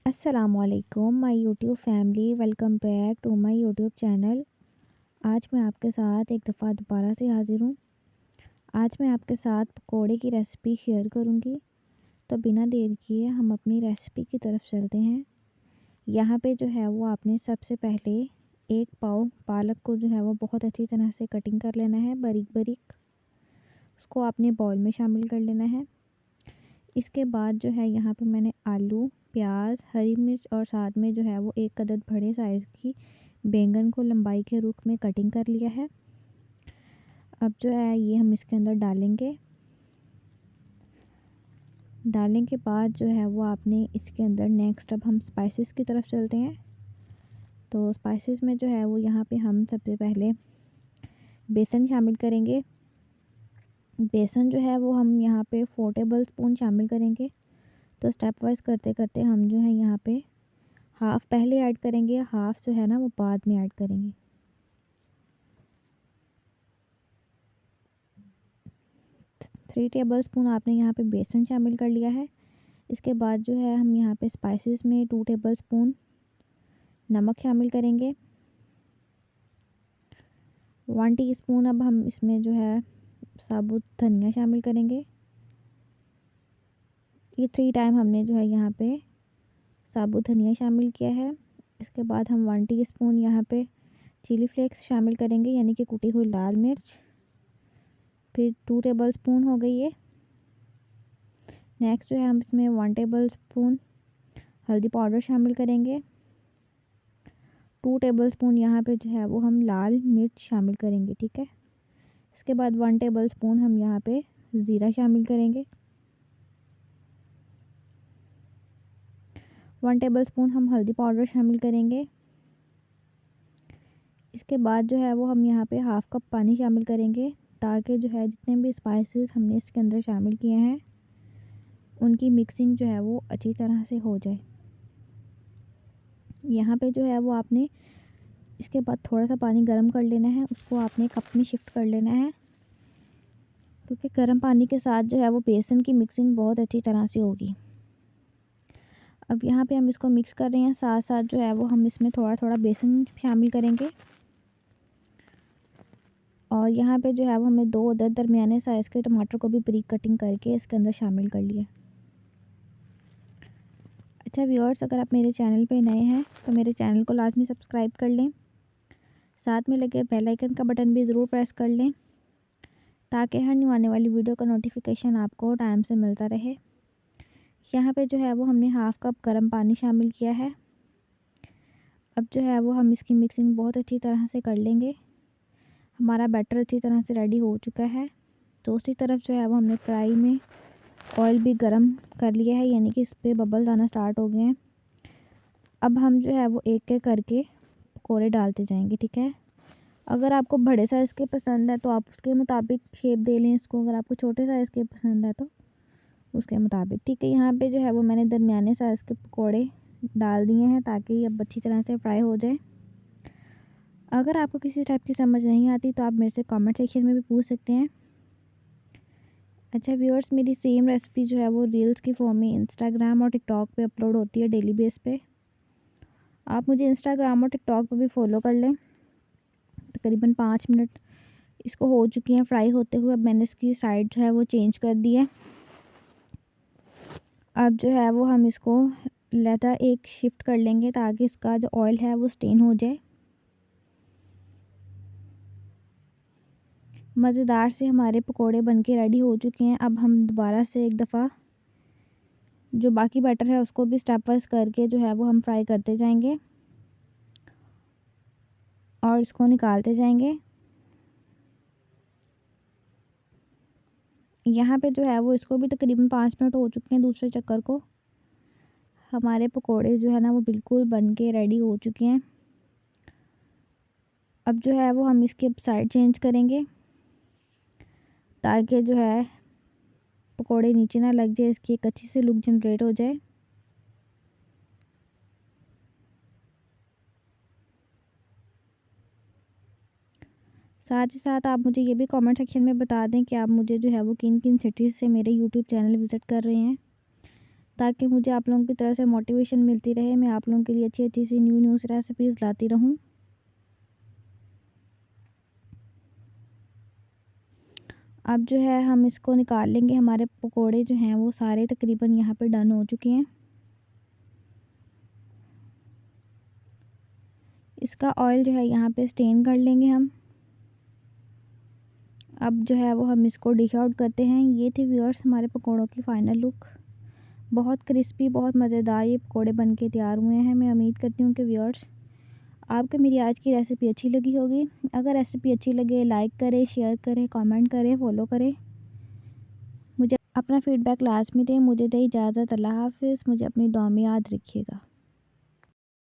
अस्सलामुअलैकुम my YouTube family, welcome back to my YouTube channel. आज मैं आपके साथ एक दफ़ा दोबारा से हाज़िर हूँ। आज मैं आपके साथ पकोड़े की रेसिपी शेयर करूँगी। तो बिना देर किए हम अपनी रेसिपी की तरफ चलते हैं। यहाँ पे जो है वो आपने सबसे पहले एक पाव पालक को जो है वो बहुत अच्छी तरह से कटिंग कर लेना है, बारीक बारीक। उसको आपने बाउल में शामिल कर लेना है। इसके बाद जो है यहाँ पे मैंने आलू, प्याज, हरी मिर्च और साथ में जो है वो एक अदद बड़े साइज़ की बैंगन को लंबाई के रूप में कटिंग कर लिया है। अब जो है ये हम इसके अंदर डालेंगे। डालने के बाद जो है वो आपने इसके अंदर नेक्स्ट अब हम स्पाइसेस की तरफ चलते हैं। तो स्पाइसेस में जो है वो यहाँ पे हम सबसे पहले बेसन शामिल करेंगे। बेसन जो है वो हम यहाँ पे 4 टेबल स्पून शामिल करेंगे। तो स्टेप वाइज करते करते हम जो है यहाँ पे हाफ़ पहले ऐड करेंगे, हाफ़ जो है ना वो बाद में ऐड करेंगे। 3 टेबल स्पून आपने यहाँ पे बेसन शामिल कर लिया है। इसके बाद जो है हम यहाँ पे स्पाइसेस में 2 टेबल स्पून नमक शामिल करेंगे। 1 टीस्पून अब हम इसमें जो है साबुत धनिया शामिल करेंगे। ये 3 टाइम हमने जो है यहाँ पे साबुत धनिया शामिल किया है। इसके बाद हम 1 टीस्पून यहाँ पे चिली फ्लेक्स शामिल करेंगे, यानी कि कुटी हुई लाल मिर्च। फिर 2 टेबल स्पून हो गई ये। नेक्स्ट जो है हम इसमें 1 टेबल स्पून हल्दी पाउडर शामिल करेंगे। 2 टेबल स्पून यहाँ पे जो है वो हम लाल मिर्च शामिल करेंगे, ठीक है। इसके बाद 1 टेबल स्पून हम यहाँ पे ज़ीरा शामिल करेंगे। 1 टेबल स्पून हम हल्दी पाउडर शामिल करेंगे। इसके बाद जो है वो हम यहाँ पे हाफ़ कप पानी शामिल करेंगे, ताकि जो है जितने भी स्पाइसेस हमने इसके अंदर शामिल किए हैं उनकी मिक्सिंग जो है वो अच्छी तरह से हो जाए। यहाँ पे जो है वो आपने इसके बाद थोड़ा सा पानी गर्म कर लेना है, उसको आपने कप में शिफ्ट कर लेना है, क्योंकि गर्म पानी के साथ जो है वो बेसन की मिक्सिंग बहुत अच्छी तरह से होगी। अब यहाँ पे हम इसको मिक्स कर रहे हैं, साथ साथ जो है वो हम इसमें थोड़ा थोड़ा बेसन शामिल करेंगे। और यहाँ पे जो है वो हमने 2 अदद दरमियाने साइज़ के टमाटर को भी बारीक कटिंग करके इसके अंदर शामिल कर लिया। अच्छा व्यूअर्स, अगर आप मेरे चैनल पे नए हैं तो मेरे चैनल को लाजमी सब्सक्राइब कर लें। साथ में लगे बेल आइकन का बटन भी ज़रूर प्रेस कर लें, ताकि हर न्यू आने वाली वीडियो का नोटिफिकेशन आपको टाइम से मिलता रहे। यहाँ पे जो है वो हमने हाफ़ कप गर्म पानी शामिल किया है। अब जो है वो हम इसकी मिक्सिंग बहुत अच्छी तरह से कर लेंगे। हमारा बैटर अच्छी तरह से रेडी हो चुका है। दूसरी तरफ जो है वो हमने कढ़ाई में ऑयल भी गरम कर लिया है, यानी कि इस पर बबल्स आना स्टार्ट हो गए हैं। अब हम जो है वो एक एक करके पकौड़े डालते जाएंगे, ठीक है। अगर आपको बड़े साइज़ के पसंद है तो आप उसके मुताबिक शेप दे लें इसको, अगर आपको छोटे साइज़ के पसंद है तो उसके मुताबिक, ठीक है। यहाँ पे जो है वो मैंने दरमियाने साइज़ के पकौड़े डाल दिए हैं, ताकि ये अब अच्छी तरह से फ्राई हो जाए। अगर आपको किसी टाइप की समझ नहीं आती तो आप मेरे से कमेंट सेक्शन में भी पूछ सकते हैं। अच्छा व्यूअर्स, मेरी सेम रेसिपी जो है वो रील्स की फॉर्म में इंस्टाग्राम और टिकटॉक पे अपलोड होती है डेली बेस पे। आप मुझे इंस्टाग्राम और टिकटॉक पे भी फॉलो कर लें। तकरीबन 5 मिनट इसको हो चुकी हैं फ्राई होते हुए। अब मैंने इसकी साइड जो है वो चेंज कर दी है। अब जो है वो हम इसको लहदा एक शिफ्ट कर लेंगे, ताकि इसका जो ऑयल है वो स्टेन हो जाए। मज़ेदार से हमारे पकोड़े बनके रेडी हो चुके हैं। अब हम दोबारा से एक दफ़ा जो बाकी बैटर है उसको भी स्टेप वाइज करके जो है वो हम फ्राई करते जाएंगे और इसको निकालते जाएंगे। यहाँ पे जो है वो इसको भी तकरीबन 5 मिनट हो चुके हैं दूसरे चक्कर को। हमारे पकोड़े जो है ना वो बिल्कुल बन के रेडी हो चुके हैं। अब जो है वो हम इसके साइड चेंज करेंगे, ताकि जो है पकोड़े नीचे ना लग जाए, इसकी एक अच्छी सी लुक जनरेट हो जाए। साथ ही साथ आप मुझे ये भी कमेंट सेक्शन में बता दें कि आप मुझे जो है वो किन किन सिटीज़ से मेरे यूट्यूब चैनल विज़िट कर रहे हैं, ताकि मुझे आप लोगों की तरफ से मोटिवेशन मिलती रहे, मैं आप लोगों के लिए अच्छी अच्छी सी न्यू रेसिपीज़ लाती रहूं। अब जो है हम इसको निकाल लेंगे। हमारे पकोड़े जो हैं वो सारे तकरीबन यहाँ पे डन हो चुके हैं। इसका ऑयल जो है यहाँ पे स्टेन कर लेंगे हम। अब जो है वो हम इसको डिश आउट करते हैं। ये थी व्यूअर्स हमारे पकोड़ों की फ़ाइनल लुक। बहुत क्रिस्पी, बहुत मज़ेदार ये पकोड़े बन के तैयार हुए हैं। मैं उम्मीद करती हूँ कि व्यूअर्स आपको मेरी आज की रेसिपी अच्छी लगी होगी। अगर रेसिपी अच्छी लगे लाइक करें, शेयर करें, कमेंट करें, फॉलो करें। मुझे अपना फ़ीडबैक लाज़मी दें। मुझे दें इजाज़त। अल्लाह हाफ़िज़। मुझे अपनी दुआ में याद रखिएगा।